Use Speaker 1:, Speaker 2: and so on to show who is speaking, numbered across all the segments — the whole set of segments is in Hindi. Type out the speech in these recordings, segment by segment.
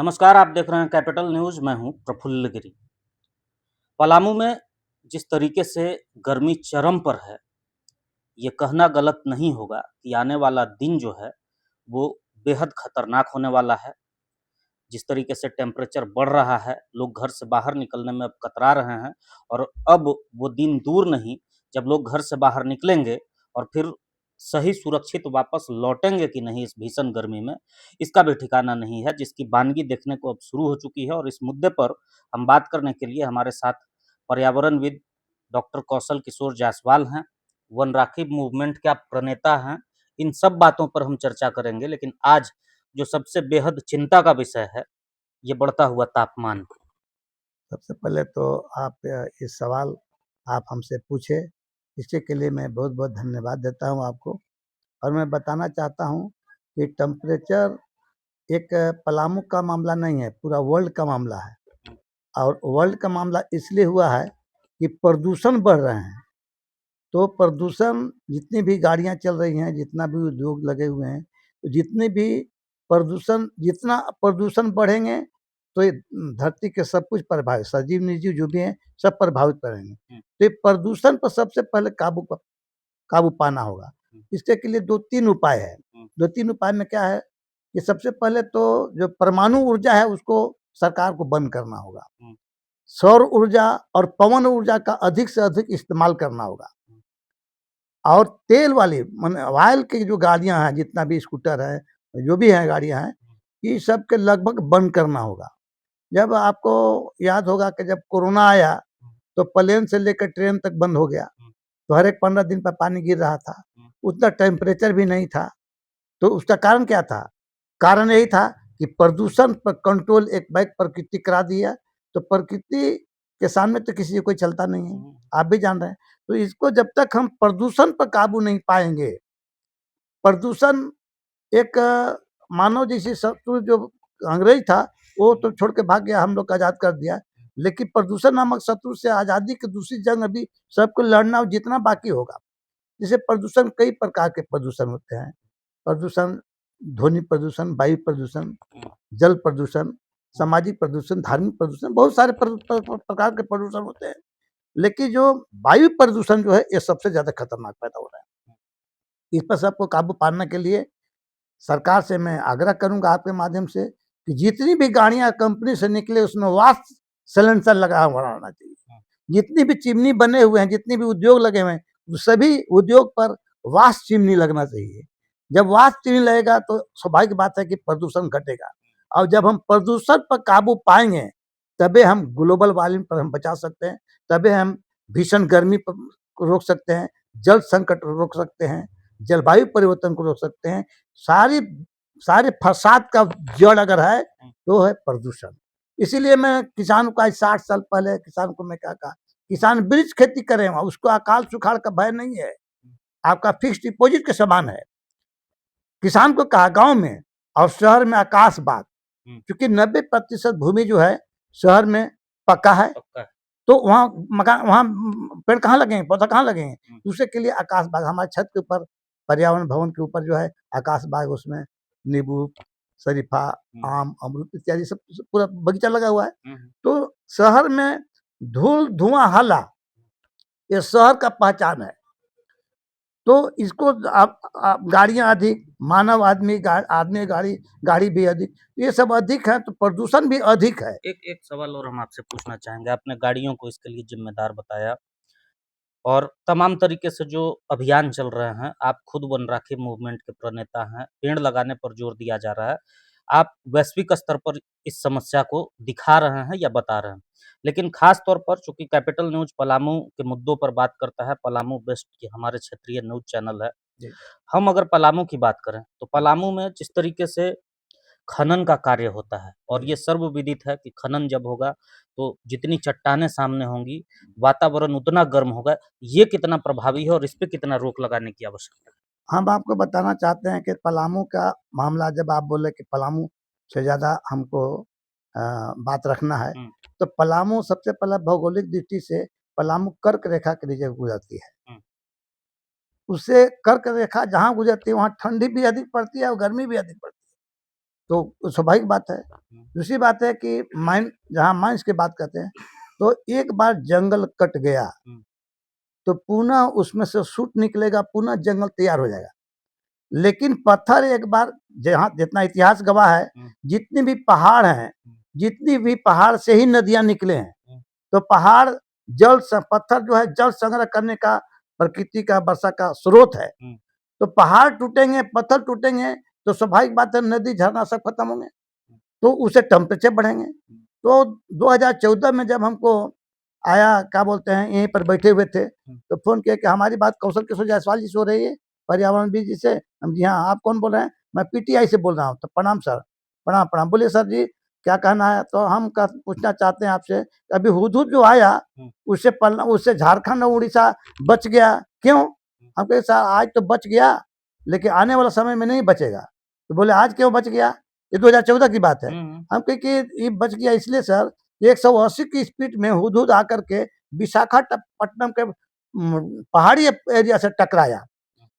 Speaker 1: नमस्कार, आप देख रहे हैं कैपिटल न्यूज़। मैं हूं प्रफुल्ल गिरी। पलामू में जिस तरीके से गर्मी चरम पर है, ये कहना गलत नहीं होगा कि आने वाला दिन जो है, वो बेहद खतरनाक होने वाला है। जिस तरीके से टेम्परेचर बढ़ रहा है, लोग घर से बाहर निकलने में अब कतरा रहे हैं और अब वो दिन दूर नहीं, जब लोग घर से बाहर निकलेंगे और फिर सही सुरक्षित वापस लौटेंगे कि नहीं इस भीषण गर्मी में, इसका भी ठिकाना नहीं है, जिसकी बानगी देखने को अब शुरू हो चुकी है। और इस मुद्दे पर हम बात करने के लिए हमारे साथ पर्यावरणविद डॉक्टर कौशल किशोर जायसवाल हैं, वन राखी मूवमेंट के आप प्रणेता हैं। इन सब बातों पर हम चर्चा करेंगे, लेकिन आज जो सबसे बेहद चिंता का विषय है, ये बढ़ता हुआ तापमान।
Speaker 2: सबसे पहले तो आप ये सवाल आप हमसे पूछे, इसके के लिए मैं बहुत बहुत धन्यवाद देता हूँ आपको। और मैं बताना चाहता हूँ कि टेम्परेचर एक पलामू का मामला नहीं है, पूरा वर्ल्ड का मामला है। और वर्ल्ड का मामला इसलिए हुआ है कि प्रदूषण बढ़ रहे हैं। तो प्रदूषण, जितनी भी गाड़ियाँ चल रही हैं, जितना भी उद्योग लगे हुए हैं, तो जितना प्रदूषण बढ़ेंगे तो ये धरती के सब कुछ प्रभावित, सजीव निर्जीव जो भी हैं सब प्रभावित करेंगे। तो ये प्रदूषण पर सबसे पहले काबू पाना होगा। इसके के लिए 2-3 उपाय है। 2-3 उपाय में क्या है कि सबसे पहले तो जो परमाणु ऊर्जा है उसको सरकार को बंद करना होगा। सौर ऊर्जा और पवन ऊर्जा का अधिक से अधिक इस्तेमाल करना होगा। और तेल वाली ऑयल की जो गाड़ियां हैं, जितना भी स्कूटर है, जो भी है गाड़ियां हैं, ये सब के लगभग बंद करना होगा। जब आपको याद होगा कि जब कोरोना आया तो प्लेन से लेकर ट्रेन तक बंद हो गया, तो हर एक 15 दिन पर पानी गिर रहा था, उतना टेम्परेचर भी नहीं था। तो उसका कारण क्या था? कारण यही था कि प्रदूषण पर कंट्रोल एक बैग प्रकृति करा दिया। तो प्रकृति के सामने तो किसी को कोई चलता नहीं है, आप भी जान रहे हैं। तो इसको जब तक हम प्रदूषण पर काबू नहीं पाएंगे, प्रदूषण एक मानव जैसी शत्रु जो अंग्रेज था, वो तो छोड़ के भाग गया, हम लोग को आज़ाद कर दिया। लेकिन प्रदूषण नामक शत्रु से आज़ादी की दूसरी जंग अभी सबको लड़ना और जीतना बाकी होगा। जैसे प्रदूषण, कई प्रकार के प्रदूषण होते हैं। प्रदूषण, ध्वनि प्रदूषण, वायु प्रदूषण, जल प्रदूषण, सामाजिक प्रदूषण, धार्मिक प्रदूषण, बहुत सारे प्रकार के प्रदूषण होते हैं। लेकिन जो वायु प्रदूषण जो है, ये सबसे ज़्यादा खतरनाक पैदा हो रहा है। इस पर सबको काबू पाने के लिए सरकार से मैं आग्रह करूंगा आपके माध्यम से कि जितनी भी गाड़ियां कंपनी से निकले उसमें वाष्प सिलेंसर लगा हुआ रहना चाहिए। जितनी भी चिमनी बने हुए हैं, जितनी भी उद्योग लगे हुए हैं, सभी उद्योग पर वाष्प चिमनी लगना चाहिए। जब वाष्प चिमनी लगेगा तो स्वाभाविक बात है कि प्रदूषण घटेगा। और जब हम प्रदूषण पर काबू पाएंगे, तभी हम ग्लोबल वार्मिंग पर हम बचा सकते हैं, तभी हम भीषण गर्मी पर को रोक सकते हैं, जल संकट को रोक सकते हैं, जलवायु परिवर्तन को रोक सकते हैं। सारी सारे फसाद का जड़ अगर है तो है प्रदूषण। इसीलिए मैं किसान को, आज 60 साल पहले किसान को मैं क्या कहा, किसान वृक्ष खेती करे, उसको अकाल सुखाड़ का भय नहीं है, आपका फिक्स डिपॉजिट के समान है। किसान को कहा गांव में और शहर में आकाश बाग, क्योंकि 90% भूमि जो है शहर में पक्का है, तो वहाँ मकान, वहाँ पेड़ कहाँ लगेंगे, पौधा कहाँ लगेंगे। दूसरे के लिए आकाश बाग, हमारे छत के ऊपर, पर्यावरण भवन के ऊपर जो है आकाश बाग, उसमें नींबू, शरीफा, आम, अमरूद इत्यादि सब पूरा बगीचा लगा हुआ है। तो शहर में धूल, धुआं, हल्ला, ये शहर का पहचान है। तो इसको आप गाड़ियां अधिक, मानव आदमी आदमी गाड़ी भी अधिक, ये सब अधिक है, तो प्रदूषण भी अधिक है।
Speaker 1: एक सवाल और हम आपसे पूछना चाहेंगे। आपने गाड़ियों को इसके लिए जिम्मेदार बताया और तमाम तरीके से जो अभियान चल रहे हैं, आप खुद वन राखी मूवमेंट के प्रणेता हैं, पेड़ लगाने पर जोर दिया जा रहा है। आप वैश्विक स्तर पर इस समस्या को दिखा रहे हैं या बता रहे हैं। लेकिन खास तौर पर चूंकि कैपिटल न्यूज़ पलामू के मुद्दों पर बात करता है, पलामू बेस्ट की हमारे क्षेत्रीय न्यूज़ चैनल है। हम अगर पलामू की बात करें, तो पलामू में जिस तरीके से खनन का कार्य होता है और ये सर्वविदित है कि खनन जब होगा तो जितनी चट्टानें सामने होंगी, वातावरण उतना गर्म होगा। ये कितना प्रभावी है और इस पे कितना रोक लगाने की आवश्यकता है?
Speaker 2: हम आपको बताना चाहते हैं कि पलामू का मामला, जब आप बोले कि पलामू से ज़्यादा हमको बात रखना है, तो पलामू सबसे पहले भौगोलिक दृष्टि से पलामू कर्क रेखा के नीचे गुजरती है। उससे कर्क रेखा जहाँ गुजरती है वहाँ ठंडी भी अधिक पड़ती है और गर्मी भी अधिक पड़ती है। तो स्वाभाविक बात है। दूसरी बात है कि जहाँ माइंस की बात करते हैं, तो एक बार जंगल कट गया तो पुनः उसमें से सूट निकलेगा, पुनः जंगल तैयार हो जाएगा। लेकिन पत्थर एक बार, जहाँ जितना इतिहास गवाह है, जितनी भी पहाड़ हैं, जितनी भी पहाड़ से ही नदियां निकले हैं, तो पहाड़ पत्थर जो है जल संग्रह करने का प्रकृति का वर्षा का स्रोत है। तो पहाड़ टूटेंगे, पत्थर टूटेंगे, तो स्वाभाविक बात है नदी झरना सब खत्म होंगे, तो उससे टेम्परेचर बढ़ेंगे। तो 2014 में जब हमको आया, क्या बोलते हैं, यहीं पर बैठे हुए थे, तो फोन किया कि हमारी बात कौशल किशोर जायसवाल जी से हो रही है, पर्यावरण जी से। हम जी हाँ, आप कौन बोल रहे हैं? मैं पीटीआई से बोल रहा हूँ। तो प्रणाम सर। प्रणाम प्रणाम। बोलिए सर जी, क्या कहना है? तो हम पूछना चाहते हैं आपसे, अभी हुदहुद जो आया उससे झारखंड और उड़ीसा बच गया, क्यों? हम कहे सर आज तो बच गया, लेकिन आने वाला समय में नहीं बचेगा। तो बोले आज क्यों बच गया? ये 2014 की बात है। हम कहे कि ये बच गया इसलिए सर, 180 की स्पीड में हुदहुद आकर के विशाखापट्टनम के पहाड़ी एरिया से टकराया,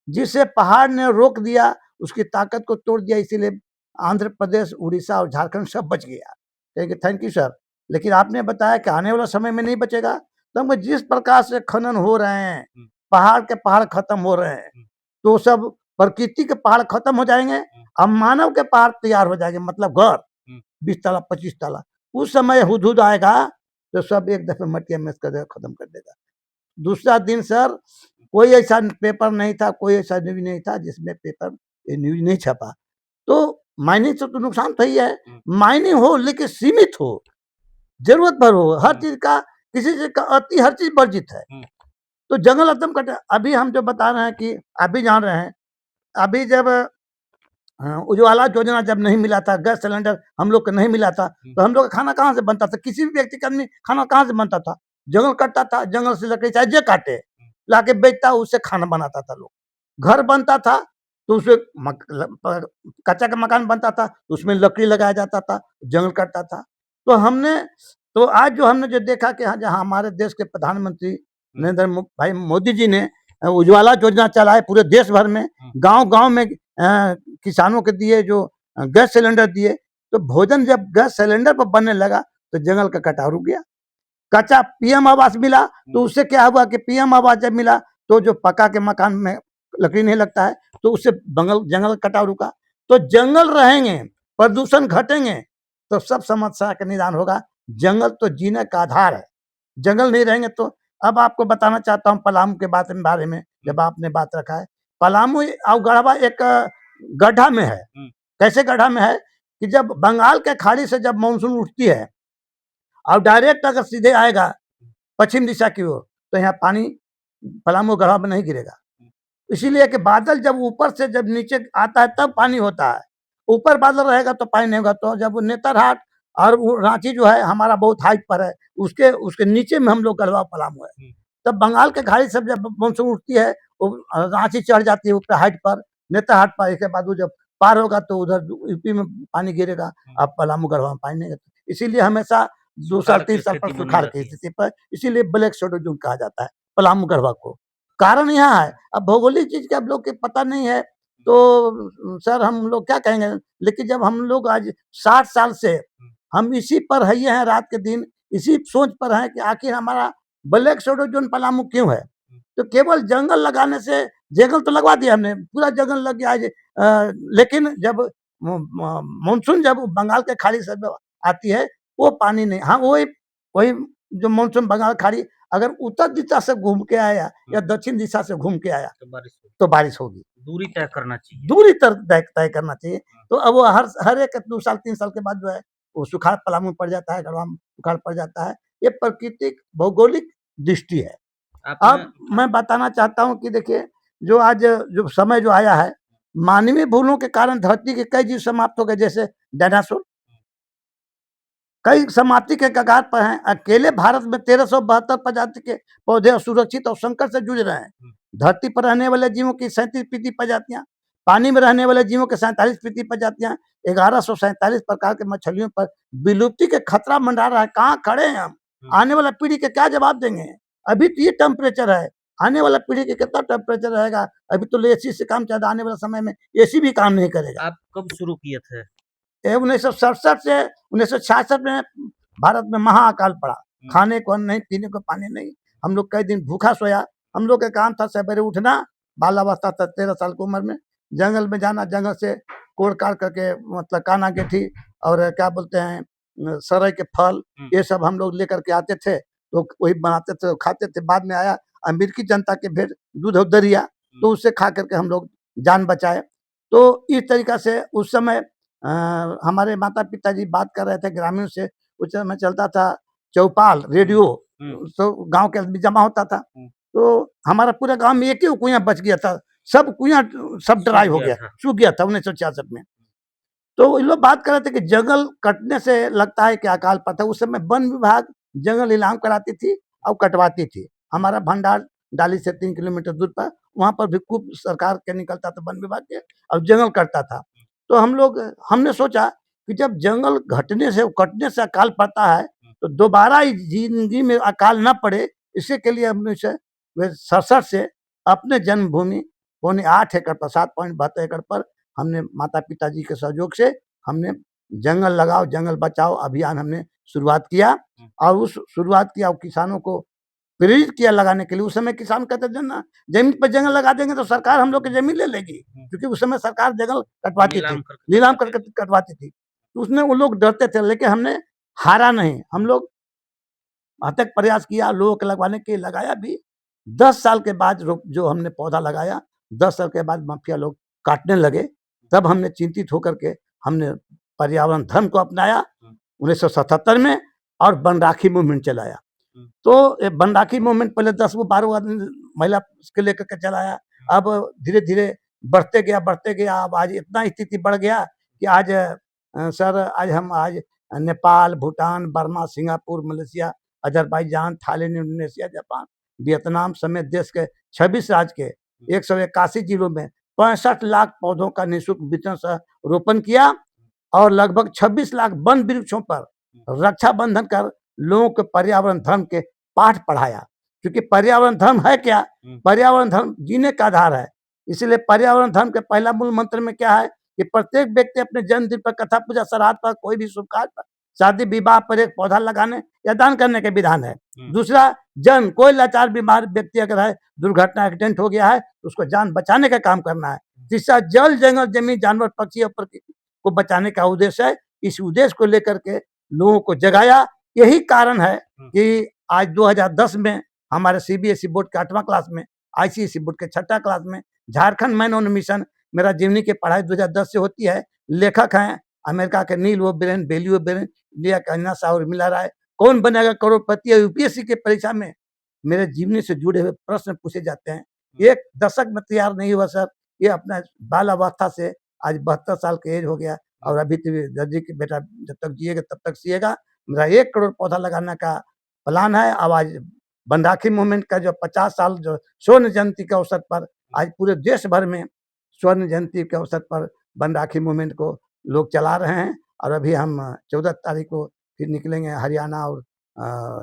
Speaker 2: जिससे पहाड़ ने रोक दिया, उसकी ताकत को तोड़ दिया। इसीलिए आंध्र प्रदेश, उड़ीसा और झारखंड सब बच गया। कहेंगे थैंक यू सर, लेकिन आपने बताया कि आने वाला समय में नहीं बचेगा। तो हम जिस प्रकार से खनन हो रहे हैं, पहाड़ के पहाड़ खत्म हो रहे हैं, तो सब प्रकृति के पहाड़ खत्म हो जाएंगे, अब मानव के पहाड़ तैयार हो जाएंगे, मतलब घर 20 ताला 25 ताला। उस समय हुदहुद आएगा तो सब एक दफे मटिया में कर देगा, खत्म कर देगा। दूसरा दिन सर कोई ऐसा पेपर नहीं था, कोई ऐसा न्यूज नहीं था जिसमें पेपर ये न्यूज नहीं छपा। तो माइनिंग से तो नुकसान तो ही है, माइनिंग हो लेकिन सीमित हो, जरूरत भर हो, हर चीज का, किसी चीज का अति, हर चीज वर्जित है। तो जंगल एकदम कटे। अभी हम जो बता रहे हैं कि अभी जान रहे हैं, अभी जब उज्ज्वला योजना जब नहीं मिला था, गैस सिलेंडर हम लोग को नहीं मिला था, तो हम लोग का खाना कहाँ से बनता था? किसी भी व्यक्ति का आदमी खाना कहाँ से बनता था? जंगल कटता था, जंगल से लकड़ी चाहे जे काटे लाके बेचता, उससे खाना बनाता था लोग। घर बनता था तो उसमें कच्चा का मकान बनता था, उसमें लकड़ी लगाया जाता था, जंगल कटता था। तो आज जो हमने जो देखा कि जहाँ हमारे देश के प्रधानमंत्री नरेंद्र भाई मोदी जी ने उज्ज्वला योजना चलाए पूरे देश भर में, गांव-गांव में किसानों के दिए, जो गैस सिलेंडर दिए, तो भोजन जब गैस सिलेंडर पर बनने लगा तो जंगल का कटाव रुक गया। कच्चा पीएम आवास मिला, तो उससे क्या हुआ कि पीएम आवास जब मिला तो जो पक्का के मकान में लकड़ी नहीं लगता है, तो उससे जंगल कटाव रुका। तो जंगल रहेंगे, प्रदूषण घटेंगे, तो सब समस्या का निदान होगा। जंगल तो जीने का आधार है, जंगल नहीं रहेंगे तो। अब आपको बताना चाहता हूँ पलामू के बारे में, जब आपने बात रखा है। पलामू और गढ़वा एक गड्ढा में है। कैसे गड्ढा में है कि जब बंगाल के खाड़ी से जब मानसून उठती है और डायरेक्ट अगर सीधे आएगा पश्चिम दिशा की ओर, तो यहाँ पानी पलामू गढ़वा में नहीं गिरेगा। इसीलिए कि बादल जब ऊपर से जब नीचे आता है तब पानी होता है, ऊपर बादल रहेगा तो पानी नहीं होगा। तो जब नेतरहाट और रांची जो है हमारा बहुत हाइट पर है, उसके नीचे में हम लोग गढ़वा पलामू है। तब बंगाल के खाड़ी से जब मानसून उठती है, वो रांची चढ़ जाती है ऊपर हाइट पर, नेतरहाट पर। इसके बाद वो जब पार होगा तो उधर यूपी में पानी गिरेगा, अब पलामू गढ़वा में पानी नहीं गिरता। इसीलिए हमेशा 2 साल 3 साल पर सुखाड़ की स्थिति पर, इसीलिए ब्लैक शेडो जोन कहा जाता है पलामू गढ़वा को। कारण यहाँ है, अब भौगोलिक चीज का आप लोग के पता नहीं है तो सर हम लोग क्या कहेंगे। लेकिन जब हम लोग आज 60 साल से हम इसी पर है हैं, रात के दिन इसी सोच पर हैं कि आखिर हमारा ब्लैक शेडो जोन पलामू क्यों है। तो केवल जंगल लगाने से, जंगल तो लगवा दिया हमने, पूरा जंगल लग गया आज, लेकिन जब मानसून जब बंगाल के खाड़ी से आती है, वो पानी नहीं, हाँ वही जो मानसून बंगाल खाड़ी अगर उत्तर दिशा से घूम के आया या दक्षिण दिशा से घूम के आया तो बारिश होगी।
Speaker 1: दूरी तय करना चाहिए,
Speaker 2: दूरी तय करना चाहिए। तो अब वो हर एक 2 साल 3 साल के बाद जो है वो सुखाड़ पलामू पड़ जाता है, गढ़वा में सुखाड़ पड़ जाता है। ये प्राकृतिक भौगोलिक दृष्टि है। अब मैं बताना चाहता हूँ कि देखिए, जो आज जो समय जो आया है, मानवीय भूलों के कारण धरती के कई जीव समाप्त हो गए, जैसे डायनासोर कई समाप्ति के कगार पर हैं। अकेले भारत में 1372 प्रजाति के पौधे असुरक्षित और संकट से जूझ रहे हैं। धरती पर रहने वाले जीवों की 37 प्रजातियां, पानी में रहने वाले जीवों के 47 प्रजातियां, 1147 प्रकार के मछलियों पर विलुप्ति के खतरा मंडरा रहा है। कहाँ खड़े हैं हम? आने वाला पीढ़ी के क्या जवाब देंगे? अभी तो ये टेम्परेचर है, आने वाला पीढ़ी के कितना टेम्परेचर रहेगा? अभी तो एसी से काम चल रहा, आने वाला समय में एसी भी काम नहीं करेगा।
Speaker 1: आप कब शुरू किए थे
Speaker 2: ये 1967 से 1966 में भारत में महाअकाल पड़ा। खाने को अन्न नहीं, पीने को पानी नहीं, हम लोग कई दिन भूखा सोया। हम लोग का काम था सवेरे उठना, बालावस्था था 13 साल की उम्र में, जंगल में जाना, जंगल से कोड़ काट करके मतलब काना गेठी और क्या बोलते हैं सरई के फल, ये सब हम लोग लेकर के आते थे, तो वही बनाते थे, खाते थे। बाद में आया अमेरिकी जनता के भेंट दूध और दरिया, तो उससे खा करके हम लोग जान बचाए। तो इस तरीका से उस समय हमारे माता पिताजी बात कर रहे थे ग्रामीण से, उस समय चलता था चौपाल रेडियो, तो गांव के आदमी जमा होता था, तो हमारा पूरा गांव में एक ही कुआं बच गया था, सब कुआं सब ड्राई हो गया, सूख गया था 1966 में। तो ये लोग बात कर रहे थे कि जंगल कटने से लगता है कि अकाल पड़ता है। उस समय वन विभाग जंगल नीलाम कराती थी और कटवाती थी। हमारा भंडार डाली से 3 किलोमीटर दूर पर, वहाँ पर भी खूब सरकार के निकलता था वन विभाग के, और जंगल कटता था। तो हमने सोचा कि जब जंगल घटने से कटने से अकाल पड़ता है, तो दोबारा इस जिंदगी में अकाल न पड़े, इसके के लिए हमने 67 से अपने जन्मभूमि पौने 8 एकड़ पर 7.72 एकड़ पर हमने माता पिताजी के सहयोग से हमने जंगल लगाओ जंगल बचाओ अभियान हमने शुरुआत किया, और उस शुरुआत किया और किसानों को प्रेरित किया लगाने के लिए। उस समय किसान कहते थे ना, जमीन पर जंगल लगा देंगे तो सरकार हम लोग की जमीन ले लेगी, क्योंकि उस समय सरकार जंगल कटवाती थी, नीलाम करके कटवाती थी। तो उसमें वो लोग डरते थे, लेकिन हमने हारा नहीं, हम लोग अथक प्रयास किया, लोगों के लगवाने के लगाया भी। 10 साल के बाद जो हमने पौधा लगाया, 10 साल के बाद माफिया लोग काटने लगे, तब हमने चिंतित होकर के हमने पर्यावरण धर्म को अपनाया 1977 में, और वन राखी मूवमेंट चलाया। तो ये वन राखी मूवमेंट पहले 10 वो 12 आदमी महिला के लेकर के चलाया, अब धीरे धीरे बढ़ते गया। अब आज इतना स्थिति बढ़ गया कि आज सर आज Nepal, Bhutan, Burma, Singapore, Malaysia, Azerbaijan, Thailand, Indonesia, Japan, Vietnam समेत देश के 26 राज्य के 181 जिलों में 65 लाख पौधों का निःशुल्क वितरण सह रोपण किया, और लगभग 26 लाख वन वृक्षों पर रक्षाबंधन कर लोगों को पर्यावरण धर्म के पाठ पढ़ाया। क्योंकि पर्यावरण धर्म है क्या? पर्यावरण धर्म जीने का आधार है। इसलिए पर्यावरण धर्म के पहला मूल मंत्र में क्या है कि प्रत्येक व्यक्ति अपने जन्मदिन पर, कथा पूजा, श्राद्ध पर, कोई भी शुभ कार्य पर, शादी विवाह पर एक पौधा लगाने या दान करने के विधान है। दूसरा, कोई लाचार बीमार व्यक्ति अगर है, दुर्घटना एक्सीडेंट हो गया है, तो उसको जान बचाने का काम करना है। तीसरा, जल जंगल जमीन जानवर पक्षी और प्रकृति को बचाने का उद्देश्य है। इस उद्देश्य को लेकर के लोगों को जगाया। यही कारण है कि आज 2010 में हमारे सीबीएसई बोर्ड के 8वां क्लास में, आईसीएसई बोर्ड के 6ठा क्लास में झारखंड मैन ऑन मिशन, मेरा जीवनी की पढ़ाई 2010 से होती है। लेखक हैं अमेरिका के नील ओबेरन, बेली ओबेरन, इंडिया का अन्ना साह और मिला राय। कौन बनेगा करोड़पति? यूपीएससी की परीक्षा में मेरे जीवनी से जुड़े हुए प्रश्न पूछे जाते हैं। 1 दशक में तैयार नहीं हुआ सर, ये अपना बाल अवस्था से आज 72 साल के एज हो गया, और अभी दर्जी की बेटा जब तक जिएगा तब तक सिएगा। मेरा 1 करोड़ पौधा लगाने का प्लान है। अब आज वन राखी मूवमेंट का जो 50 साल जो स्वर्ण जयंती के अवसर पर, आज पूरे देश भर में स्वर्ण जयंती के अवसर पर वन राखी मूवमेंट को लोग चला रहे हैं। और अभी हम 14 तारीख को फिर निकलेंगे, हरियाणा और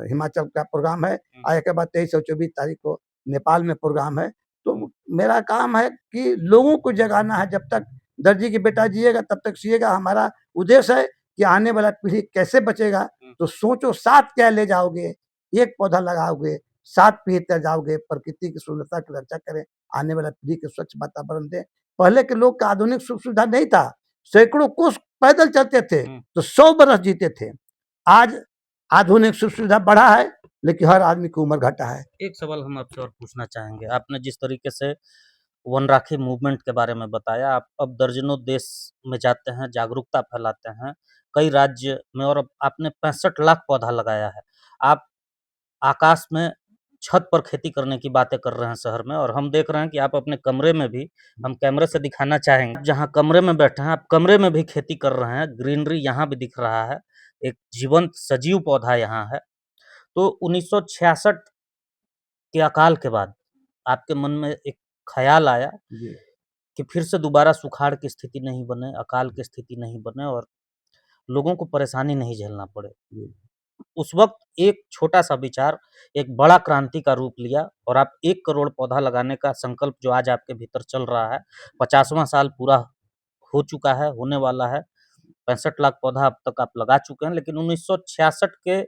Speaker 2: हिमाचल का प्रोग्राम है। आगे के बाद 23 और 24 तारीख को नेपाल में प्रोग्राम है। तो मेरा काम है कि लोगों को जगाना है। जब तक दर्जी की बेटा जिएगा तब तक सिएगा। हमारा उद्देश्य है कि आने वाला पीढ़ी कैसे बचेगा। तो सोचो, साथ क्या ले जाओगे? 1 पौधा लगाओगे, 7 पीढ़ी तक जाओगे, प्रकृति की सुंदरता की रक्षा करें, आने वाला पीढ़ी को स्वच्छ वातावरण दें। पहले के लोग का आधुनिक सुख सुविधा नहीं था, सैकड़ों कोस पैदल चलते थे तो 100 बरस जीते थे। आज आधुनिक सुख सुविधा बढ़ा है, लेकिन हर आदमी की उम्र घटा है।
Speaker 1: एक सवाल हम आपसे और पूछना चाहेंगे। आपने जिस तरीके से वन राखी मूवमेंट के बारे में बताया, आप अब दर्जनों देश में जाते हैं, जागरूकता फैलाते हैं, कई राज्य में, और अब आपने 65 लाख पौधा लगाया है। आप आकाश में छत पर खेती करने की बातें कर रहे हैं शहर में, और हम देख रहे हैं कि आप अपने कमरे में भी, हम कैमरे से दिखाना चाहेंगे, जहाँ कमरे में बैठे हैं आप, कमरे में भी खेती कर रहे हैं। ग्रीनरी यहाँ भी दिख रहा है, एक जीवंत सजीव पौधा यहाँ है। तो 1966 के अकाल के बाद आपके मन में एक ख्याल आया कि फिर से दोबारा सुखाड़ की स्थिति नहीं बने, अकाल की स्थिति नहीं बने, और लोगों को परेशानी नहीं झेलना पड़े। उस वक्त एक छोटा-सा विचार एक बड़ा क्रांति का रूप लिया, और आप 1 करोड़ पौधा लगाने का संकल्प जो आज आपके भीतर चल रहा है, 50वां साल पूरा हो चुका है, होने वाला है। 65 लाख पौधा अब तक आप लगा चुके हैं, लेकिन 1966 के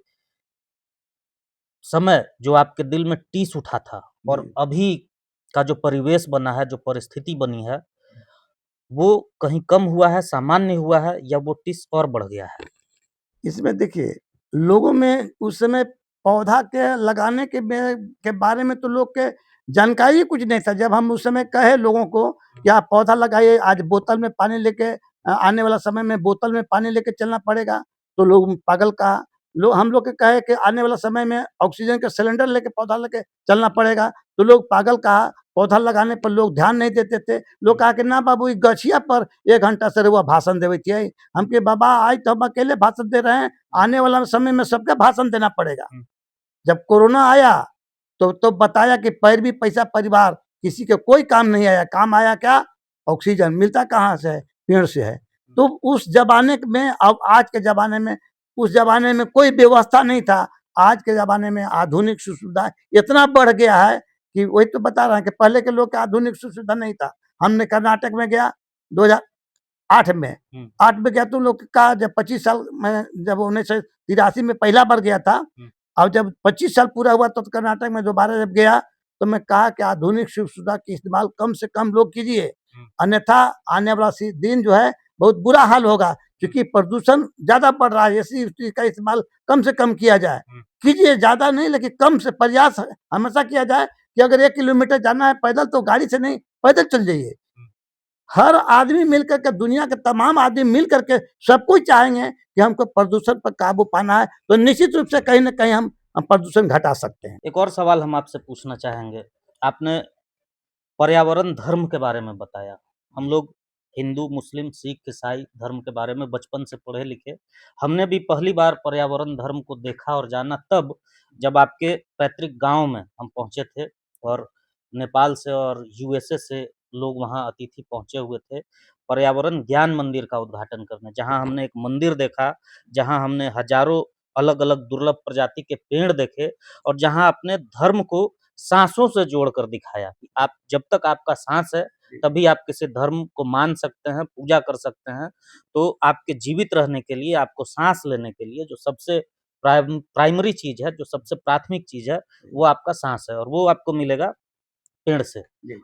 Speaker 1: समय जो आपके दिल में टीस उठा था और
Speaker 2: जी।
Speaker 1: अभी का जो परिवेश बना है, जो परिस्थिति बनी है, वो कहीं कम हुआ है, सामान्य हुआ है या वो टिस और बढ़ गया है?
Speaker 2: इसमें देखिए, लोगों में उस समय पौधा के लगाने के बारे में तो लोग के जानकारी ही कुछ नहीं था। जब हम उस समय कहे लोगों को कि आप पौधा लगाइए, आज बोतल में पानी लेके आने वाला समय में बोतल में पानी लेके चलना पड़ेगा, तो लोग पागल कहा। लोग हम लोग के कहे कि आने वाला समय में ऑक्सीजन का सिलेंडर लेके पौधा लेके चलना पड़ेगा, तो लोग पागल कहा। पौधा लगाने पर लोग ध्यान नहीं देते थे। लोग कहा कि ना बाबू, ई गछिया पर 1 घंटा से रउआ भाषण देवे छियै। हम कहे बाबा, आज तो हम अकेले भाषण दे रहे हैं, आने वाला समय में सबके भाषण देना पड़ेगा। जब कोरोना आया तो बताया कि पैरवी पैसा परिवार किसी के कोई काम नहीं आया। काम आया क्या? ऑक्सीजन मिलता कहाँ से है? पेड़ से है। तो उस ज़माने में, अब आज के ज़माने में, उस ज़माने में कोई व्यवस्था नहीं था। आज के ज़माने में आधुनिक सुविधा इतना बढ़ गया है कि वही तो बता रहे हैं कि पहले के लोग के आधुनिक सुविधा नहीं था। हमने कर्नाटक में गया 2008 में। 8 में गया तो लोग का, जब 25 साल में, जब 1983 में पहला बार गया था, और जब 25 साल पूरा हुआ तो कर्नाटक में दोबारा जब गया, तो मैं कहा कि आधुनिक सुविधा की इस्तेमाल कम से कम लोग कीजिए, अन्यथा आने वाला दिन जो है बहुत बुरा हाल होगा, क्योंकि प्रदूषण ज़्यादा बढ़ रहा है। ऐसी चीज़ का इस्तेमाल कम से कम किया जाए, कीजिए, ज़्यादा नहीं लेकिन कम से प्रयास हमेशा किया जाए कि अगर 1 किलोमीटर जाना है पैदल, तो गाड़ी से नहीं, पैदल चल जाइए। हर आदमी मिलकर के, दुनिया के तमाम आदमी मिल करके सब कुछ चाहेंगे कि हमको प्रदूषण पर काबू पाना है, तो निश्चित रूप से कहीं न कहीं हम प्रदूषण घटा सकते हैं।
Speaker 1: एक और सवाल हम आपसे पूछना चाहेंगे। आपने पर्यावरण धर्म के बारे में बताया। हम लोग हिंदू, मुस्लिम, सिख, ईसाई धर्म के बारे में बचपन से पढ़े लिखे। हमने भी पहली बार पर्यावरण धर्म को देखा और जाना तब, जब आपके पैतृक गाँव में हम पहुँचे थे और नेपाल से और यूएसए से लोग वहाँ अतिथि पहुँचे हुए थे, पर्यावरण ज्ञान मंदिर का उद्घाटन करने। जहाँ हमने एक मंदिर देखा, जहाँ हमने हज़ारों अलग-अलग दुर्लभ प्रजाति के पेड़ देखे और जहाँ अपने धर्म को साँसों से जोड़कर दिखाया कि आप, जब तक आपका साँस है, तभी आप किसी धर्म को मान सकते हैं, पूजा कर सकते हैं। तो आपके जीवित रहने के लिए, आपको साँस लेने के लिए जो सबसे प्राइमरी चीज़ है, जो सबसे प्राथमिक चीज़ है, वो आपका साँस है और वो आपको मिलेगा पेड़ से।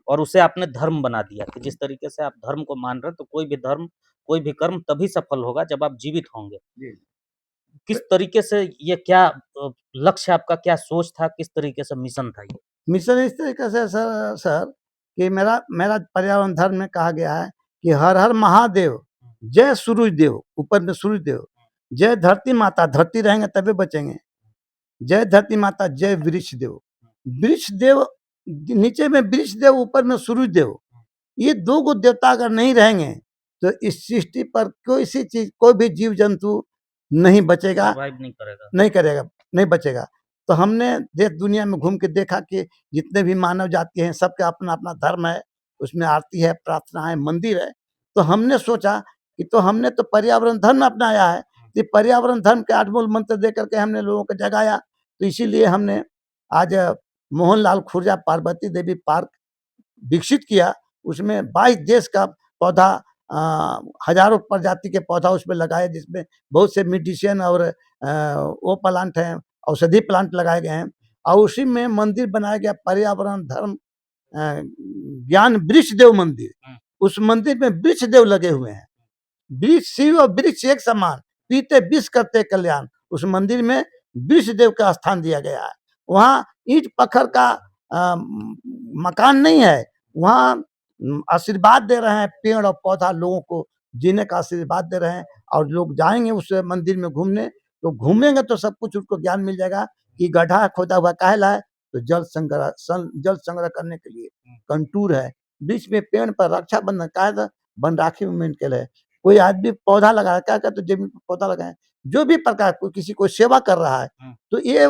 Speaker 1: और उसे आपने धर्म बना दिया कि जिस तरीके से आप धर्म को मान रहे हैं, तो कोई भी धर्म, कोई भी कर्म तभी सफल होगा जब आप जीवित होंगे। किस तरीके से ये क्या लक्ष्य आपका, क्या सोच था, किस तरीके से मिशन था ये?
Speaker 2: मिशन इस तरीके से सर कि मेरा मेरा पर्यावरण धर्म में कहा गया है कि हर हर महादेव, जय सूरज देव, ऊपर में सूरज देव, जय धरती माता, धरती रहेंगे तभी बचेंगे, जय धरती माता, जय वृक्ष देव। वृक्ष देव नीचे में वृक्ष देव, ऊपर में सूरज देव, ये 2 गो देवता अगर नहीं रहेंगे तो इस सृष्टि पर कोई सी चीज, कोई भी जीव जंतु नहीं बचेगा,
Speaker 1: सर्वाइव नहीं करेगा।
Speaker 2: नहीं करेगा, नहीं बचेगा। तो हमने देश दुनिया में घूम के देखा कि जितने भी मानव जाति हैं, सबका अपना-अपना धर्म है, उसमें आरती है, प्रार्थना है, मंदिर है। तो हमने सोचा कि तो हमने तो पर्यावरण धर्म अपनाया है, कि पर्यावरण धर्म के 8 मूल मंत्र दे करके हमने लोगों को जगाया। तो इसीलिए हमने आज मोहनलाल खुर्जा पार्वती देवी पार्क विकसित किया। उसमें 22 देश का पौधा, हज़ारों प्रजाति के पौधा उसमें लगाए, जिसमें बहुत से मेडिसिन और वो प्लांट हैं, औषधि प्लांट लगाए गए हैं। और उसी में मंदिर बनाया गया, पर्यावरण धर्म ज्ञान वृक्ष देव मंदिर। उस मंदिर में वृक्ष देव लगे हुए हैं। वृक्ष, शिव और वृक्ष एक समान, पीते विष करते कल्याण। उस मंदिर में वृक्ष देव का स्थान दिया गया है। वहाँ ईंट पत्थर का मकान नहीं है, वहाँ आशीर्वाद दे रहे हैं, पेड़ और पौधा लोगों को जीने का आशीर्वाद दे रहे हैं। और लोग जाएंगे उस मंदिर में घूमने, तो घूमेंगे तो सब कुछ उनको ज्ञान मिल जाएगा कि गड्ढा खोदा हुआ काहे है, तो जल संग्रह करने के लिए। कंटूर है, बीच में पेड़ पर रक्षाबंधन काहे, वन राखी मूवमेंट के लिए। कोई आदमी पौधा लगा है, क्या कहते, जमीन पर पौधा लगाए, जो भी प्रकार कोई किसी को सेवा कर रहा है, तो ये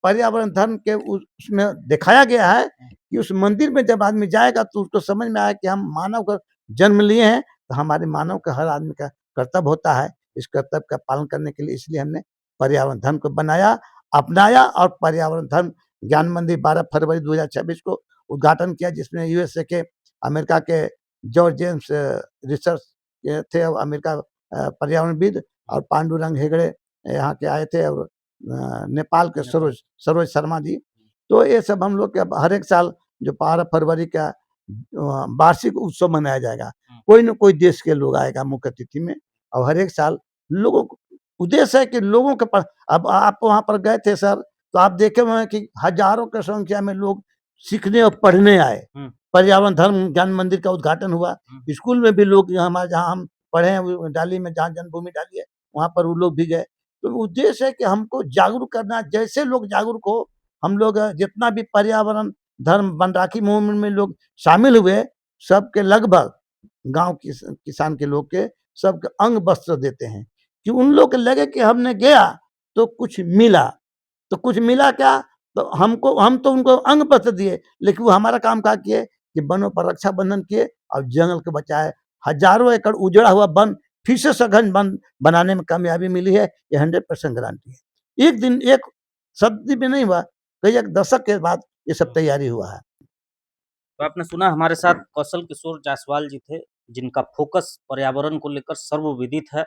Speaker 2: पर्यावरण धर्म के उसमें दिखाया गया है कि उस मंदिर में जब आदमी जाएगा तो उसको समझ में आया कि हम मानव का जन्म लिए हैं, तो हमारे मानव का, हर आदमी का कर्तव्य होता है इस कर्तव्य का पालन करने के लिए। इसलिए हमने पर्यावरण धर्म को बनाया, अपनाया और पर्यावरण धर्म ज्ञान मंदिर 12 फरवरी 2026 को उद्घाटन किया, जिसमें यूएसए के, अमेरिका के जॉर्ज जेम्स रिसर्च थे, अमेरिका पर्यावरणविद और पांडुरंग हेगड़े यहाँ के आए थे, और नेपाल के सरोज शर्मा जी। तो ये सब हम लोग के अब हर एक साल जो 12 फरवरी का वार्षिक उत्सव मनाया जाएगा, कोई न कोई देश के लोग आएगा मुख्य अतिथि में, और हर एक साल लोगों को उद्देश्य है कि लोगों के पास, अब आप वहाँ पर गए थे सर, तो आप देखे हुए हैं कि हजारों की संख्या में लोग सीखने और पढ़ने आए। पर्यावरण धर्म ज्ञान मंदिर का उद्घाटन हुआ, स्कूल में भी लोग हमारे जहाँ हम पढ़े हैं डाली में, जहाँ जन्मभूमि डाली है, वहाँ पर वो लोग भी गए। तो उद्देश्य है कि हमको जागरूक करना, जैसे लोग जागरूक हो, हम लोग जितना भी पर्यावरण धर्म बनराखी मूवमेंट में लोग शामिल हुए, सबके लगभग गांव किसान के लोग के सबके अंग वस्त्र देते हैं, कि उन लोग के लगे कि हमने गया तो कुछ मिला। तो कुछ मिला क्या, तो हम तो उनको अंग वस्त्र दिए, लेकिन वो हमारा काम क्या किए कि वनों पर रक्षा बंधन किए और जंगल को बचाए। हजारों एकड़ उजड़ा हुआ वन फिर से सघन वन बनाने में कामयाबी मिली है, ये 100% गारंटी है। एक दिन, एक शताब्दी में नहीं हुआ, कई एक दशक के बाद ये सब तैयारी हुआ है।
Speaker 1: तो आपने सुना, हमारे साथ कौशल किशोर जायसवाल जी थे, जिनका फोकस पर्यावरण को लेकर सर्वविदित है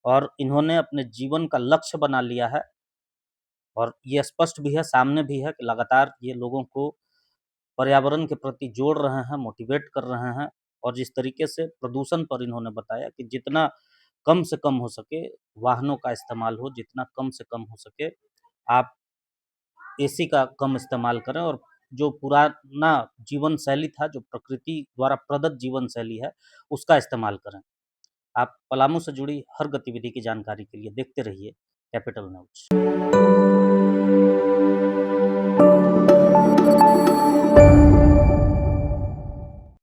Speaker 1: और इन्होंने अपने जीवन का लक्ष्य बना लिया है, और ये स्पष्ट भी है, सामने भी है कि लगातार ये लोगों को पर्यावरण के प्रति जोड़ रहे हैं, मोटिवेट कर रहे हैं। और जिस तरीके से प्रदूषण पर इन्होंने बताया कि जितना कम से कम हो सके वाहनों का इस्तेमाल हो, जितना कम से कम हो सके आप एसी का कम इस्तेमाल करें, और जो पुराना जीवन शैली था, जो प्रकृति द्वारा प्रदत्त जीवन शैली है, उसका इस्तेमाल करें। आप पलामू से जुड़ी हर गतिविधि की जानकारी के लिए देखते रहिए कैपिटल न्यूज़।